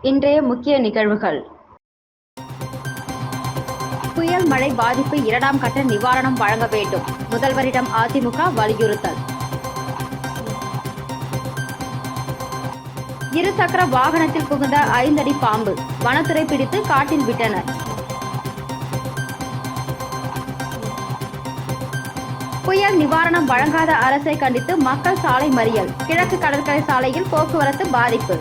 இன்றைய முக்கிய நிகழ்வுகள். புயல் மழை பாதிப்பு 2ஆம் கட்ட நிவாரணம் வழங்க வேண்டும், முதல்வரிடம் அதிமுக வலியுறுத்தல். இருசக்கர வாகனத்தில் புகுந்த 5 அடி பாம்பு, வனத்துறை பிடித்து காட்டில் விட்டனர். புயல் நிவாரணம் வழங்காத அரசை கண்டித்து மக்கள் சாலை மறியல், கிழக்கு கடற்கரை சாலையில் போக்குவரத்து பாதிப்பு.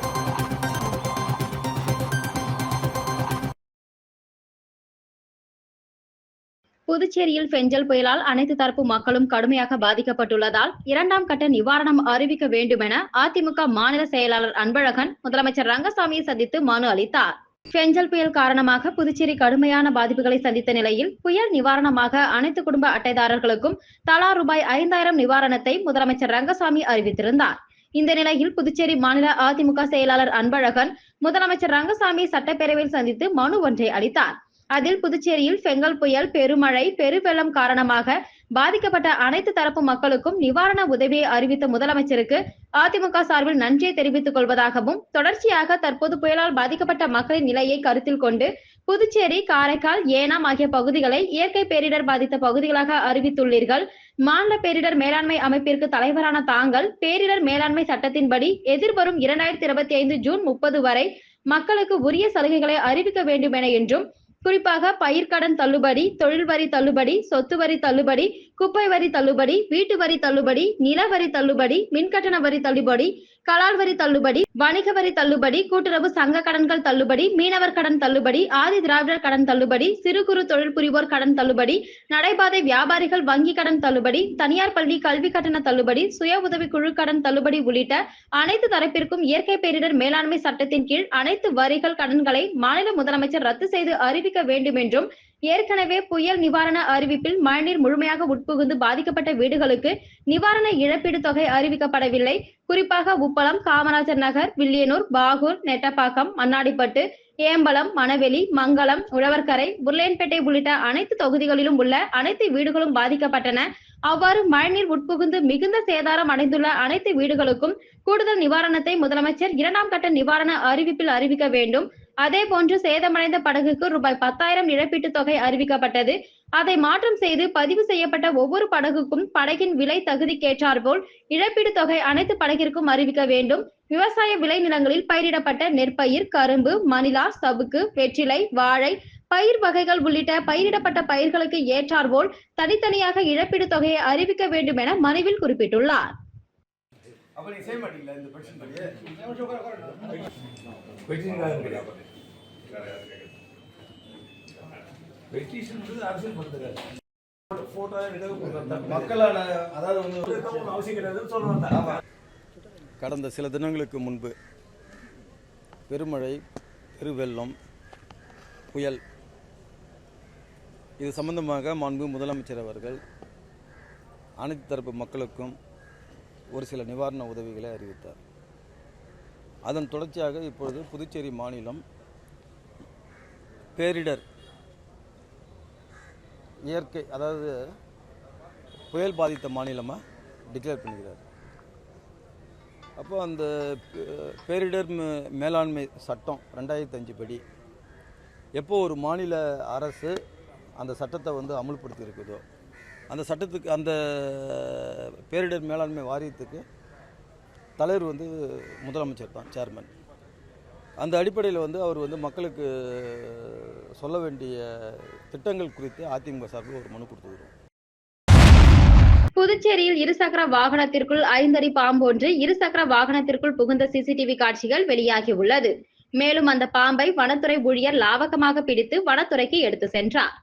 புதுச்சேரியில் பெஞ்சல் புயலால் அனைத்து தரப்பு மக்களும் கடுமையாக பாதிக்கப்பட்டுள்ளதால் 2ஆம் கட்ட நிவாரணம் அறிவிக்க வேண்டுமென அதிமுக மாநில செயலாளர் அன்பழகன் முதலமைச்சர் ரங்கசாமியை சந்தித்து மனு அளித்தார். பெஞ்சல் புயல் காரணமாக புதுச்சேரி கடுமையான பாதிப்புகளை சந்தித்த நிலையில் புயல் நிவாரணமாக அனைத்து குடும்ப அட்டைதாரர்களுக்கும் தலா ரூபாய் 5000 நிவாரணத்தை முதலமைச்சர் ரங்கசாமி அறிவித்திருந்தார். இந்த நிலையில் புதுச்சேரி மாநில அதிமுக செயலாளர் அன்பழகன் முதலமைச்சர் ரங்கசாமி சட்டப்பேரவையில் சந்தித்து மனு ஒன்றை அளித்தார். அதில் புதுச்சேரியில் பெங்கல் புயல், பெருமழை, பெருவெள்ளம் காரணமாக பாதிக்கப்பட்ட அனைத்து தரப்பு மக்களுக்கும் நிவாரண உதவியை அறிவித்த முதலமைச்சருக்கு அதிமுக சார்பில் நன்றியை தெரிவித்துக் கொள்வதாகவும், தொடர்ச்சியாக தற்போது புயலால் பாதிக்கப்பட்ட மக்களின் நிலையை கருத்தில் கொண்டு புதுச்சேரி, காரைக்கால், ஏனாம் ஆகிய பகுதிகளை இயற்கை பேரிடர் பாதித்த பகுதிகளாக அறிவித்துள்ளீர்கள். மாநில பேரிடர் மேலாண்மை அமைப்பிற்கு தலைவரான தாங்கள் பேரிடர் மேலாண்மை சட்டத்தின்படி எதிர்வரும் 2025 ஜூன் 30 வரை மக்களுக்கு உரிய சலுகைகளை அறிவிக்க வேண்டும் என என்றும், குறிப்பாக பயிர்க்கடன் தள்ளுபடி, தொழில் வரி தள்ளுபடி, சொத்து வரி தள்ளுபடி, குப்பை வரி தள்ளுபடி, வீட்டு வரி தள்ளுபடி, நில வரி தள்ளுபடி, மின்கட்டண வரி தள்ளுபடி, கலால் வரி தள்ளுபடி, வணிக வரி தள்ளுபடி, கூட்டுறவு சங்க கடன்கள் தள்ளுபடி, மீனவர் கடன் தள்ளுபடி, ஆதி திராவிடர் கடன் தள்ளுபடி, சிறு குறு தொழில் புரிவோர் கடன் தள்ளுபடி, நடைபாதை வியாபாரிகள் வங்கி கடன் தள்ளுபடி, தனியார் பள்ளி கல்வி கட்டண தள்ளுபடி, சுய உதவி குழு கடன் தள்ளுபடி உள்ளிட்ட அனைத்து தரப்பிற்கும் இயற்கை பேரிடர் மேலாண்மை சட்டத்தின் கீழ் அனைத்து வரிகள் கடன்களை மாநில முதலமைச்சர் ரத்து செய்து அறிவிக்க வேண்டும் என்றும், ஏற்கனவே புயல் நிவாரண அறிவிப்பில் மழைநீர் முழுமையாக உட்புகுந்து பாதிக்கப்பட்ட வீடுகளுக்கு நிவாரண இழப்பீடு தொகை அறிவிக்கப்படவில்லை. குறிப்பாக உப்பளம், காமராஜர் நகர், வில்லியனூர், பாகூர், நெட்டப்பாக்கம், மண்ணாடிப்பட்டு, ஏம்பலம், மணவெளி, மங்கலம், உழவர்கரை, உருளையன்பேட்டை உள்ளிட்ட அனைத்து தொகுதிகளிலும் உள்ள அனைத்து வீடுகளும் பாதிக்கப்பட்டன. அவ்வாறு மழைநீர் உட்புகுந்து மிகுந்த சேதாரம் அடைந்துள்ள அனைத்து வீடுகளுக்கும் கூடுதல் நிவாரணத்தை முதலமைச்சர் 2ஆம் கட்ட நிவாரண அறிவிப்பில் அறிவிக்க வேண்டும். அதேபோன்று சேதமடைந்த படகுக்கு ரூபாய் 10,000 இழப்பீட்டு தொகை அறிவிக்கப்பட்டது. அதை மாற்றம் செய்து பதிவு செய்யப்பட்ட ஒவ்வொரு படகுக்கும் படகின் விலை தகுதிக்கேற்றாற்போல் இழப்பீடு தொகை அனைத்து படகிற்கும் அறிவிக்க வேண்டும். விவசாய விளைநிலங்களில் பயிரிடப்பட்ட நெற்பயிர், கரும்பு, மணிலா, சவுக்கு, வெற்றிலை, வாழை, பயிர் வகைகள் உள்ளிட்ட பயிரிடப்பட்ட பயிர்களுக்கு ஏற்றாற்போல் தனித்தனியாக இழப்பீடு தொகையை அறிவிக்க வேண்டும் என மனுவில் குறிப்பிட்டுள்ளார். கடந்த சில தினங்களுக்கு முன்பு பெருமழை, பெருவெள்ளம், புயல் இது சம்பந்தமாக மாண்பு முதலமைச்சர் அவர்கள் அனைத்து தரப்பு மக்களுக்கும் ஒரு சில நிவாரண உதவிகளை அறிவித்தார். அதன் தொடர்ச்சியாக இப்பொழுது புதுச்சேரி மாநிலம் பேரிடர் இயற்கை அதாவது புயல் பாதித்த மாநிலமாக டிக்ளேர் பண்ணுகிறார். அப்போ அந்த பேரிடர் மேலாண்மை சட்டம் 2005 படி எப்போ ஒரு மாநில அரசு அந்த சட்டத்தை அமுல்படுத்தி இருக்குதோ அந்த சட்டத்துக்கு அந்த பேரிடர் மேலாண்மை வாரியத்துக்கு தலைவர் முதலமைச்சர் தான், சேர்மன். அந்த அடிப்படையில் அவர் மக்களுக்கு சொல்ல வேண்டிய திட்டங்கள் குறித்து அதிமுக சார்பில் ஒரு மனு கொடுத்துக்கிறோம். புதுச்சேரியில் இருசக்கர வாகனத்திற்குள் 5 அடி பாம்பு ஒன்று இருசக்கர வாகனத்திற்குள் புகுந்த சிசிடிவி காட்சிகள் வெளியாகி உள்ளது. மேலும் அந்த பாம்பை வனத்துறை ஊழியர் லாவகமாக பிடித்து வனத்துறைக்கு எடுத்து சென்றார்.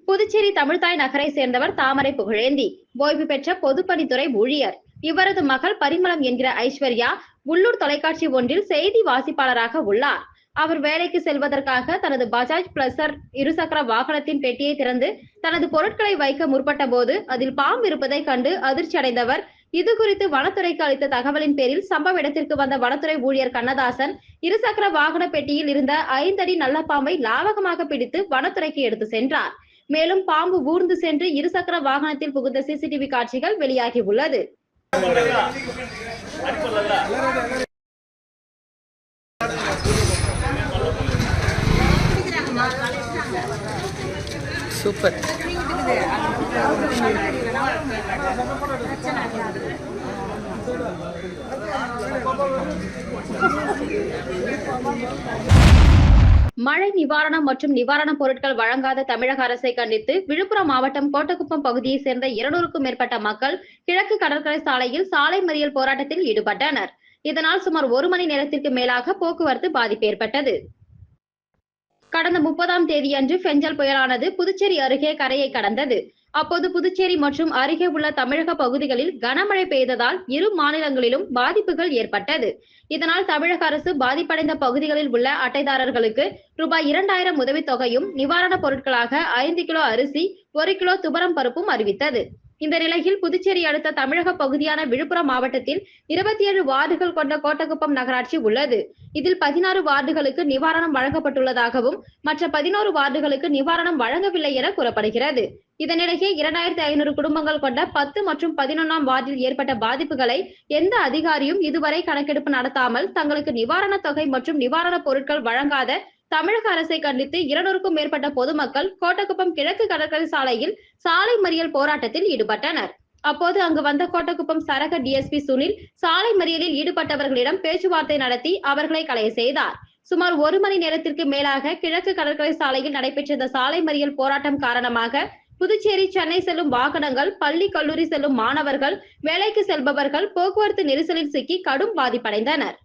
புதுச்சேரி தமிழ்தாய் நகரை சேர்ந்தவர் தாமரை புகழேந்தி, ஓய்வு பெற்ற பொதுப்பணித்துறை ஊழியர். இவரது மகள் பரிமளம் என்கிற ஐஸ்வர்யா உள்ளூர் தொலைக்காட்சி ஒன்றில் செய்தி வாசிப்பாளராக உள்ளார். அவர் வேலைக்கு செல்வதற்காக தனது பஜாஜ் பிளஸர் இருசக்கர வாகனத்தின் பெட்டியை திறந்து தனது பொருட்களை வைக்க முற்பட்ட போது அதில் பாம்பு இருப்பதை கண்டு அதிர்ச்சி அடைந்தவர் இது குறித்து வனத்துறைக்கு அளித்த தகவலின் பேரில் சம்பவ இடத்திற்கு வந்த வனத்துறை ஊழியர் கண்ணதாசன் இருசக்கர வாகன பெட்டியில் இருந்த 5 அடி நல்ல பாம்பை லாவகமாக பிடித்து வனத்துறைக்கு எடுத்து சென்றார். மேலும் பாம்பு ஊர்ந்து சென்று இருசக்கர வாகனத்தில் புகுந்த சிசிடிவி காட்சிகள் வெளியாகி உள்ளது. சூப்பர். மழை நிவாரணம் மற்றும் நிவாரணப் பொருட்கள் வழங்காத தமிழக அரசை கண்டித்து விழுப்புரம் மாவட்டம் கோட்டக்குப்பம் பகுதியைச் சேர்ந்த 200க்கும் மேற்பட்ட மக்கள் கிழக்கு கடற்கரை சாலையில் சாலை மறியல் போராட்டத்தில் ஈடுபட்டனர். இதனால் சுமார் 1 மணி நேரத்திற்கு மேலாக போக்குவரத்து பாதிப்பு ஏற்பட்டது. கடந்த 30ஆம் தேதியன்று பெஞ்சல் புயலானது புதுச்சேரி அருகே கரையை கடந்தது. அப்போது புதுச்சேரி மற்றும் அருகே உள்ள தமிழக பகுதிகளில் கனமழை பெய்ததால் இரு மாநிலங்களிலும் பாதிப்புகள் ஏற்பட்டது. இதனால் தமிழக அரசு பாதிப்படைந்த பகுதிகளில் உள்ள அட்டைதாரர்களுக்கு ரூபாய் 2000 உதவித்தொகையும் நிவாரணப் பொருட்களாக 5 கிலோ அரிசி 1 கிலோ துவரம் பருப்பும் அறிவித்தது. இந்த நிலையில் புதுச்சேரி அடுத்த தமிழக பகுதியான விழுப்புரம் மாவட்டத்தில் 27 வார்டுகள் கொண்ட கோட்டக்குப்பம் நகராட்சி உள்ளது. இதில் 16 வார்டுகளுக்கு நிவாரணம் வழங்கப்பட்டுள்ளதாகவும் மற்ற 11 வார்டுகளுக்கு நிவாரணம் வழங்கவில்லை என கூறப்படுகிறது. இதனிடையே 2500 குடும்பங்கள் கொண்ட 10 மற்றும் 11ஆம் வார்டில் ஏற்பட்ட பாதிப்புகளை எந்த அதிகாரியும் இதுவரை கணக்கெடுப்பு நடத்தாமல் தங்களுக்கு நிவாரணத் தொகை மற்றும் நிவாரணப் பொருட்கள் வழங்காத தமிழக அரசை கண்டித்து 200க்கும் மேற்பட்ட பொதுமக்கள் கோட்டக்குப்பம் கிழக்கு கடற்கரை சாலையில் சாலை மறியல் போராட்டத்தில் ஈடுபட்டனர். அப்போது அங்கு வந்த கோட்டக்குப்பம் சரக டிஎஸ்பி சுனில் சாலை மறியலில் ஈடுபட்டவர்களிடம் பேச்சுவார்த்தை நடத்தி அவர்களை கலைய செய்தார். சுமார் 1 மணி நேரத்திற்கு மேலாக கிழக்கு கடற்கரை சாலையில் நடைபெற்ற இந்த சாலை மறியல் போராட்டம் காரணமாக புதுச்சேரி சென்னை செல்லும் வாகனங்கள், பள்ளி கல்லூரி செல்லும் மாணவர்கள், வேலைக்கு செல்பவர்கள் போக்குவரத்து நெரிசலில் சிக்கி கடும் பாதிப்படைந்தனர்.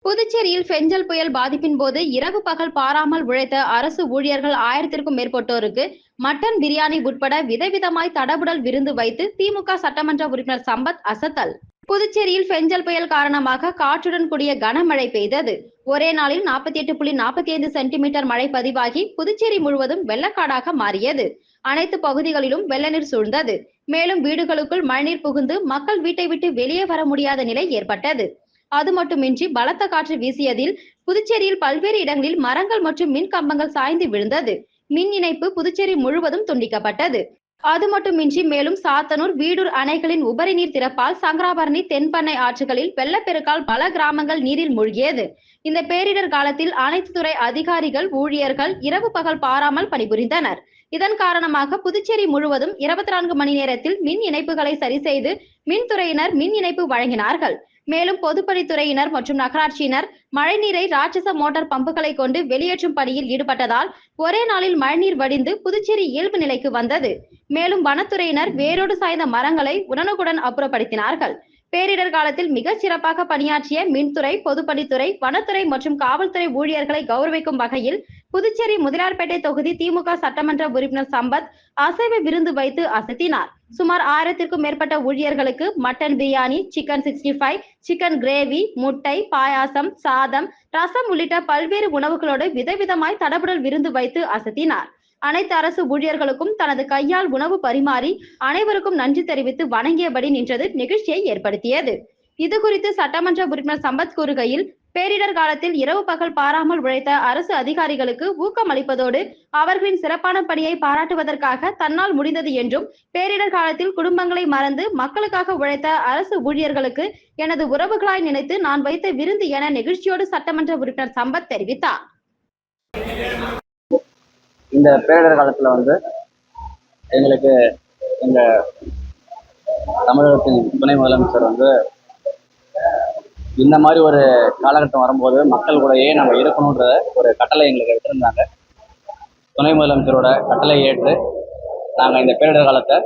புதுச்சேரியில் பெஞ்சல் புயல் பாதிப்பின் போது இரவு பகல் பாராமல் உழைத்த அரசு ஊழியர்கள் 1000க்கும் மேற்பட்டோருக்கு மட்டன் பிரியாணி உட்பட விதவிதமாய் தடபுடல் விருந்து வைத்து திமுக சட்டமன்ற உறுப்பினர் சம்பத் அசத்தல். புதுச்சேரியில் பெஞ்சல் புயல் காரணமாக காற்றுடன் கூடிய கனமழை பெய்தது. ஒரே நாளில் 48.45 சென்டிமீட்டர் மழை பதிவாகி புதுச்சேரி முழுவதும் வெள்ளக்காடாக மாறியது. அனைத்து பகுதிகளிலும் வெள்ள நீர் சூழ்ந்தது. மேலும் வீடுகளுக்குள் மழைநீர் புகுந்து மக்கள் வீட்டை விட்டு வெளியே வர முடியாத நிலை ஏற்பட்டது. அது மட்டுமின்றி பலத்த காற்று வீசியதில் புதுச்சேரியில் பல்வேறு இடங்களில் மரங்கள் மற்றும் மின் கம்பங்கள் சாய்ந்து விழுந்தது. மின் இணைப்பு புதுச்சேரி முழுவதும் துண்டிக்கப்பட்டது. அது மட்டுமின்றி மேலும் சாத்தனூர், வீடூர் அணைகளின் உபரி நீர் திறப்பால் சங்கராபரணி, தென்பண்ணை ஆற்றுகளில் வெள்ளப்பெருக்கால் பல கிராமங்கள் நீரில் மூழ்கியது. இந்த பேரிடர் காலத்தில் அனைத்து துறை அதிகாரிகள், ஊழியர்கள் இரவு பகல் பாராமல் பணிபுரிந்தனர். இதன் காரணமாக புதுச்சேரி முழுவதும் 24 மணி நேரத்தில் மின் இணைப்புகளை சரி செய்து மின்துறையினர் மின் இணைப்பு வழங்கினார்கள். மேலும் பொதுப்பணித்துறையினர் மற்றும் நகராட்சியினர் மழைநீரை ராட்சச மோட்டார் பம்புகளை கொண்டு வெளியேற்றும் பணியில் ஈடுபட்டதால் ஒரே நாளில் மழைநீர் வடிந்து புதுச்சேரி இயல்பு நிலைக்கு வந்தது. மேலும் வனத்துறையினர் வேரோடு சாய்ந்த மரங்களை உடனுக்குடன் அப்புறப்படுத்தினார்கள். பேரிடர் காலத்தில் மிகச் சிறப்பாக பணியாற்றிய மின்துறை, பொதுப்பணித்துறை, வனத்துறை மற்றும் காவல்துறை ஊழியர்களை கௌரவிக்கும் வகையில் புதுச்சேரி முதலியார்பேட்டை தொகுதி திமுக சட்டமன்ற உறுப்பினர் சம்பத் அசைவ விருந்து வைத்து அசத்தினார். சுமார் 1000க்கும் மேற்பட்ட ஊழியர்களுக்கு mutton biryani, chicken 65, chicken gravy, முட்டை, பாயாசம், சாதம், ரசம் உள்ளிட்ட பல்வேறு உணவுகளோடு விதவிதமாய் தடபுடல் விருந்து வைத்து அசத்தினார். அனைத்து அரசு ஊழியர்களுக்கும் தனது கையால் உணவு பரிமாறி அனைவருக்கும் நன்றி தெரிவித்து வணங்கியபடி நின்றது நிகழ்ச்சியை ஏற்படுத்தியது. இது குறித்து சட்டமன்ற உறுப்பினர் சம்பத் கூறுகையில், பேரிடர் காலத்தில் இரவு பகல் பாராமல் உழைத்த அரசு அதிகாரிகளுக்கு ஊக்கம் அளிப்பதோடு அவர்களின் சிறப்பான பணியை பாராட்டுவதற்காக தன்னால் முடிந்தது என்றும், பேரிடர் காலத்தில் குடும்பங்களை மறந்து மக்களுக்காக உழைத்த அரசு ஊழியர்களுக்கு எனது உறவுகளாய் நினைத்து நான் வைத்த விருந்து என நிகழ்ச்சியோடு சட்டமன்ற உறுப்பினர் சம்பத் தெரிவித்தார். இந்த பேரிடர் காலத்தில் எங்களுக்கு எங்கள் தமிழகத்தின் துணை முதலமைச்சர் இந்த மாதிரி ஒரு காலகட்டம் வரும்போது மக்கள் கூடயே நம்ம இருக்கணுன்ற ஒரு கட்டளை எங்களுக்கு எடுத்திருந்தாங்க. துணை முதலமைச்சரோட கட்டளை ஏற்று நாங்கள் இந்த பேரிடர் காலத்தை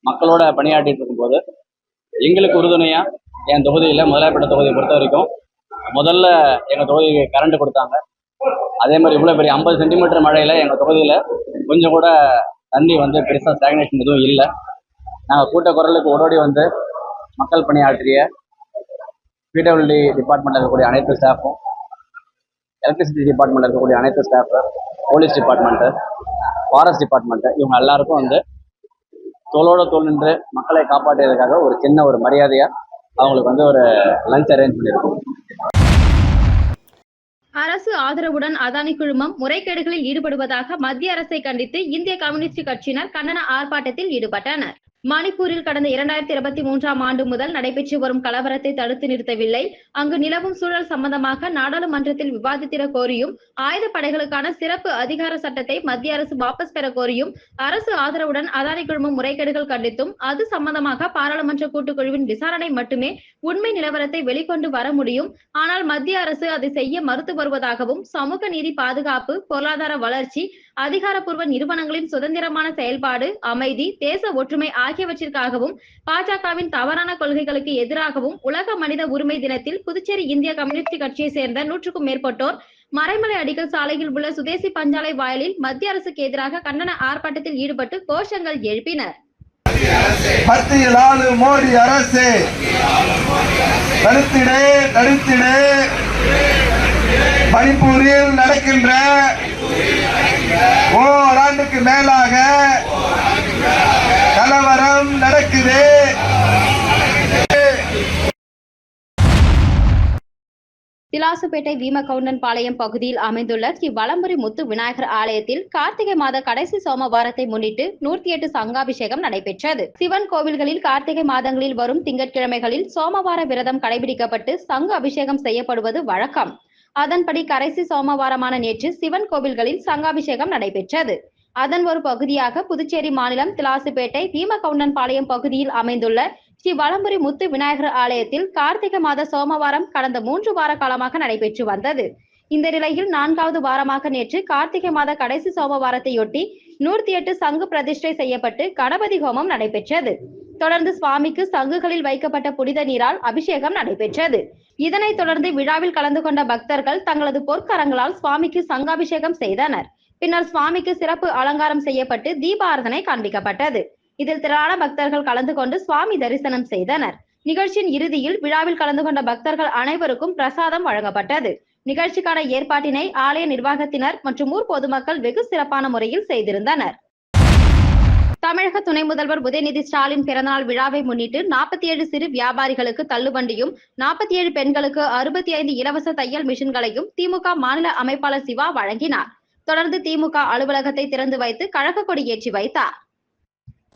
மக்களோட பணியாற்றிட்டு இருக்கும்போது எங்களுக்கு உறுதுணையாக என் தொகுதியில் முதலாளிப்பட்ட தொகுதியை பொறுத்த வரைக்கும் முதல்ல எங்கள் தொகுதிக்கு கரண்ட் கொடுத்தாங்க. அதே மாதிரி இவ்வளோ பெரிய 50 சென்டிமீட்டர் மழையில் எங்கள் தொகுதியில் கொஞ்சம் கூட தண்ணி பெருசாக ஸ்டாக்னேஷன் எதுவும் இல்லை. நாங்கள் கூட்ட குரலுக்கு ஓடோடி மக்கள் பணியாற்றிய பிடபிள்யூடி டிபார்ட்மெண்ட்டில் இருக்கக்கூடிய அனைத்து ஸ்டாஃபும், எலக்ட்ரிசிட்டி டிபார்ட்மெண்ட்டில் இருக்கக்கூடிய அனைத்து staff, police department, forest department, இவங்க எல்லாருக்கும் தோளோட தோல் நின்று மக்களை காப்பாற்றியதுக்காக ஒரு சின்ன ஒரு மரியாதையாக அவங்களுக்கு ஒரு லஞ்ச் அரேஞ்ச் பண்ணியிருக்கோம். அரசு ஆதரவுடன் அதானி குழுமம் முறைகேடுகளில் ஈடுபடுவதாக மத்திய அரசை கண்டித்து இந்திய கம்யூனிஸ்ட் கட்சியினர் கண்டன ஆர்ப்பாட்டத்தில் ஈடுபட்டனர். மணிப்பூரில் கடந்த 2023ஆம் ஆண்டு முதல் நடைபெற்று வரும் கலவரத்தை தடுத்து நிறுத்தவில்லை. அங்கு நிலவும் சூழல் சம்பந்தமாக நாடாளுமன்றத்தில் விவாதித்திட கோரியும், ஆயுதப்படைகளுக்கான சிறப்பு அதிகார சட்டத்தை மத்திய அரசு வாபஸ் பெற கோரியும், அரசு ஆதரவுடன் அதானி குழுமம் முறைகேடுகள் கண்டித்தும், அது சம்பந்தமாக பாராளுமன்ற கூட்டுக்குழுவின் விசாரணை மட்டுமே உண்மை நிலவரத்தை வெளிக்கொண்டு வர முடியும். ஆனால் மத்திய அரசு அதை செய்ய மறுத்து வருவதாகவும், சமூக நீதி, பாதுகாப்பு, பொருளாதார வளர்ச்சி, அதிகாரப்பூர்வ நிறுவனங்களின் சுதந்திரமான செயல்பாடு, அமைதி, தேச ஒற்றுமை ஆகியவற்றிற்காகவும் பாஜகவின் தவறான கொள்கைகளுக்கு எதிராகவும் உலக மனித உரிமை தினத்தில் புதுச்சேரி இந்திய கம்யூனிஸ்ட் கட்சியை சேர்ந்த 100க்கும் மேற்பட்டோர் மறைமலை அடிகள் சாலையில் உள்ள சுதேசி பஞ்சாலை வாயிலில் மத்திய அரசுக்கு எதிராக கண்டன ஆர்ப்பாட்டத்தில் ஈடுபட்டு கோஷங்கள் எழுப்பினர். மத்தியில் ஆளும் மோடி அரசு தடுத்திடே தடுத்திடே. மணிப்பூரில் நடக்கின்ற ஓராண்டுக்கு மேலாக கலவரம் நடக்குது. திலாசுப்பேட்டை வீமகவுண்டன் பாளையம் பகுதியில் அமைந்துள்ள ஸ்ரீ வலம்புரி முத்து விநாயகர் ஆலயத்தில் கார்த்திகை மாத கடைசி சோமவாரத்தை முன்னிட்டு 108 சங்காபிஷேகம் நடைபெற்றது. சிவன் கோவில்களில் கார்த்திகை மாதங்களில் வரும் திங்கட்கிழமைகளில் சோமவார விரதம் கடைபிடிக்கப்பட்டு சங்கு அபிஷேகம் செய்யப்படுவது வழக்கம். அதன்படி கடைசி சோமவாரமான நேற்று சிவன் கோவில்களில் சங்காபிஷேகம் நடைபெற்றது. அதன் ஒரு பகுதியாக புதுச்சேரி மாநிலம் திலாசுப்பேட்டை வீமகவுண்டன் பாளையம் பகுதியில் அமைந்துள்ள ஸ்ரீ வலம்புரி முத்து விநாயகர் ஆலயத்தில் கார்த்திகை மாத சோமவாரம் கடந்த 3 வார காலமாக நடைபெற்று வந்தது. இந்த நிலையில் 4வது வாரமாக நேற்று கார்த்திகை மாத கடைசி சோமவாரத்தையொட்டி 108 சங்கு பிரதிஷ்டை செய்யப்பட்டு கணபதி ஹோமம் நடைபெற்றது. தொடர்ந்து சுவாமிக்கு சங்குகளில் வைக்கப்பட்ட புனித நீரால் அபிஷேகம் நடைபெற்றது. இதனைத் தொடர்ந்து விழாவில் கலந்து கொண்ட பக்தர்கள் தங்களது பொற்கரங்களால் சுவாமிக்கு சங்காபிஷேகம் செய்தனர். பின்னர் சுவாமிக்கு சிறப்பு அலங்காரம் செய்யப்பட்டு தீபாராதனை காண்பிக்கப்பட்டது. இதில் திரளான பக்தர்கள் கலந்து கொண்டு சுவாமி தரிசனம் செய்தனர். நிகழ்ச்சியின் இறுதியில் விழாவில் கலந்து கொண்ட பக்தர்கள் அனைவருக்கும் பிரசாதம் வழங்கப்பட்டது. நிகழ்ச்சிக்கான ஏற்பாட்டினை ஆலய நிர்வாகத்தினர் மற்றும் ஊர் பொதுமக்கள் வெகு சிறப்பான முறையில் செய்திருந்தனர். தமிழக துணை முதல்வர் உதயநிதி ஸ்டாலின் பிறந்தநாள் விழாவை முன்னிட்டு 47 சிறு வியாபாரிகளுக்கு தள்ளுவண்டியும், 47 பெண்களுக்கு 65 இலவச தையல் மிஷின்களையும் திமுக மாநில அமைப்பாளர் சிவா வழங்கினார். தொடர்ந்து திமுக அலுவலகத்தை திறந்து வைத்து கழக கொடி ஏற்றி வைத்தார்.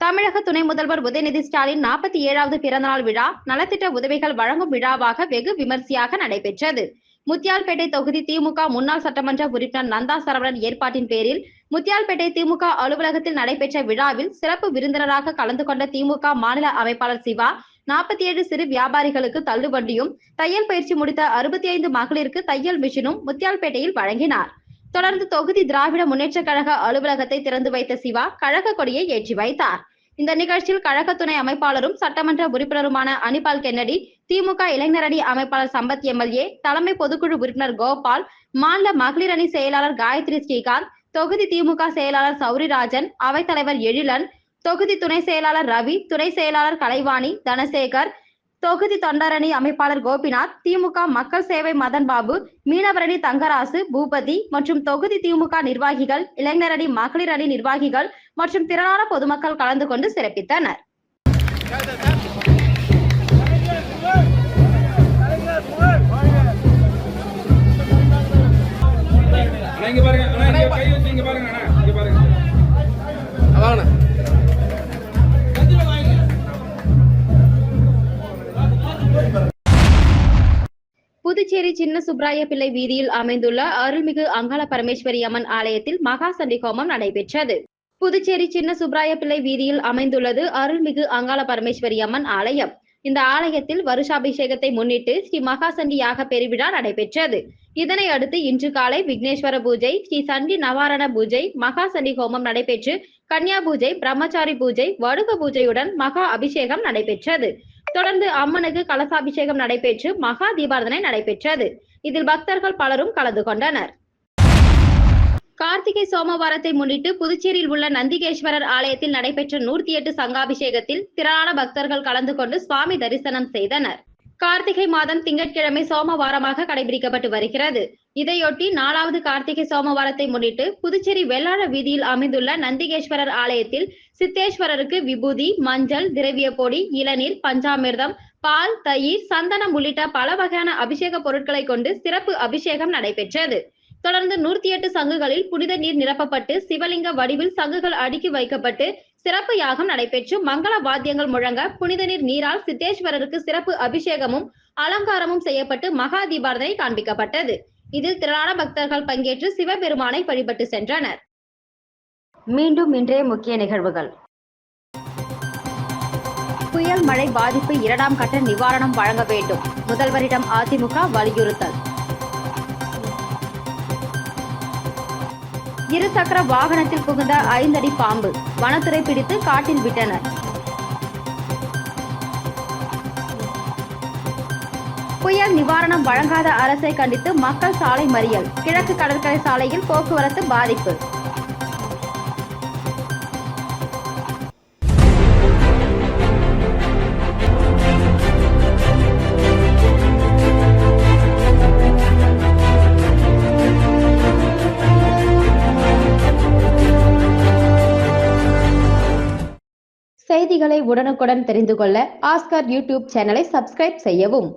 தமிழக துணை முதல்வர் உதயநிதி ஸ்டாலின் 47வது பிறந்தநாள் விழா நலத்திட்ட உதவிகள் வழங்கும் விழாவாக வெகு விமர்சையாக நடைபெற்றது. முத்தியால்பேட்டை தொகுதி திமுக முன்னாள் சட்டமன்ற உறுப்பினர் நந்தா சரவணன் ஏற்பாட்டின் பேரில் முத்தியால்பேட்டை திமுக அலுவலகத்தில் நடைபெற்ற விழாவில் சிறப்பு விருந்தினராக கலந்து கொண்ட திமுக மாநில அமைப்பாளர் சிவா 47 சிறு வியாபாரிகளுக்கு தள்ளுவண்டியும், தையல் பயிற்சி முடித்த 65 மகளிருக்கு தையல் மிஷினும் முத்தியால்பேட்டையில் வழங்கினார். தொடர்ந்து தொகுதி திராவிட முன்னேற்ற கழக அலுவலகத்தை திறந்து வைத்த சிவா கழக கொடியை ஏற்றி வைத்தார். இந்த நிகழ்ச்சியில் கழக துணை அமைப்பாளரும் சட்டமன்ற உறுப்பினருமான அனிபால் கென்னடி, திமுக இளைஞர் அணி அமைப்பாளர் சம்பத் எம்எல்ஏ, தலைமை பொதுக்குழு உறுப்பினர் கோபால், மாநில மகளிர் அணி செயலாளர் காயத்ரி ஸ்ரீகாந்த், தொகுதி திமுக செயலாளர் சௌரிராஜன், அவைத்தலைவர் எழிலன், தொகுதி துணை செயலாளர் ரவி, துணை செயலாளர் கலைவாணி, தனசேகர், தொகுதி தொண்டரணி அமைப்பாளர் கோபிநாத், திமுக மக்கள் சேவை மதன் பாபு, மீனவரணி தங்கராசு, பூபதி மற்றும் தொகுதி திமுக நிர்வாகிகள், இளைஞர் அணி, மகளிர் அணி நிர்வாகிகள் மற்றும் திரளான பொதுமக்கள் கலந்து கொண்டு சிறப்பித்தனர். புதுச்சேரி சின்ன சுப்ராய பிள்ளை வீதியில் அமைந்துள்ள அருள்மிகு அங்காள பரமேஸ்வரி அம்மன் ஆலயத்தில் மகா சண்டி ஹோமம் நடைபெற்றது. புதுச்சேரி சின்ன சுப்ராய பிள்ளை வீதியில் அமைந்துள்ளது அருள்மிகு அங்காள பரமேஸ்வரி அம்மன் ஆலயம். இந்த ஆலயத்தில் வருஷாபிஷேகத்தை முன்னிட்டு ஸ்ரீ மகா சண்டி யாக பெருவிழா நடைபெற்றது. இதனை அடுத்து இன்று காலை விக்னேஸ்வர பூஜை, ஸ்ரீ சண்டி நவாரண பூஜை, மகா சண்டி ஹோமம் நடைபெற்று கன்னியா பூஜை, பிரம்மச்சாரி பூஜை, வடுக பூஜையுடன் மகா அபிஷேகம் நடைபெற்றது. தொடர்ந்து அம்மனுக்கு கலசாபிஷேகம் நடைபெற்று மகா தீபாராதனை நடைபெற்றது. இதில் பக்தர்கள் பலரும் கலந்து கொண்டனர். கார்த்திகை சோமவாரத்தை முன்னிட்டு புதுச்சேரியில் உள்ள நந்திகேஸ்வரர் ஆலயத்தில் நடைபெற்ற 108 சங்காபிஷேகத்தில் திரளான பக்தர்கள் கலந்து கொண்டு சுவாமி தரிசனம் செய்தனர். கார்த்திகை மாதம் திங்கட்கிழமை சோமவாரமாக கடைபிடிக்கப்பட்டு வருகிறது. இதையொட்டி 4வது கார்த்திகை சோமவாரத்தை முன்னிட்டு புதுச்சேரி வெள்ளாள வீதியில் அமைந்துள்ள நந்திகேஸ்வரர் ஆலயத்தில் சித்தேஸ்வரருக்கு விபூதி, மஞ்சள், திரவிய பொடி, இளநீர், பஞ்சாமிர்தம், பால், தயிர், சந்தனம் உள்ளிட்ட பல வகையான அபிஷேக பொருட்களை கொண்டு சிறப்பு அபிஷேகம் நடைபெற்றது. தொடர்ந்து 108 சங்குகளில் புனித நீர் நிரப்பப்பட்டு சிவலிங்க வடிவில் சங்குகள் அடுக்கி வைக்கப்பட்டு சிறப்பு யாகம் நடைபெற்று மங்கள வாத்தியங்கள் முழங்க புனித நீரால் சித்தேஸ்வரருக்கு சிறப்பு அபிஷேகமும் அலங்காரமும் செய்யப்பட்டு மகா தீபாரதனை காண்பிக்கப்பட்டது. இதில் திரளான பக்தர்கள் பங்கேற்று சிவபெருமானை வழிபட்டு சென்றனர். மீண்டும் இன்றைய முக்கிய நிகழ்வுகள். புயல் மழை பாதிப்பு 2ஆம் கட்ட நிவாரணம் வழங்க வேண்டும், முதல்வரிடம் அதிமுக வலியுறுத்தல். இருசக்கர வாகனத்தில் புகுந்த 5 அடி பாம்பு, வனத்துறை பிடித்து காட்டில் விட்டனர். புயல் நிவாரணம் வழங்காத அரசை கண்டித்து மக்கள் சாலை மறியல், கிழக்கு கடற்கரை சாலையில் போக்குவரத்து பாதிப்பு. செய்திகளை உடனுக்குடன் தெரிந்து கொள்ள ஆஸ்கர் யூடியூப் சேனலை சப்ஸ்கிரைப் செய்யவும்.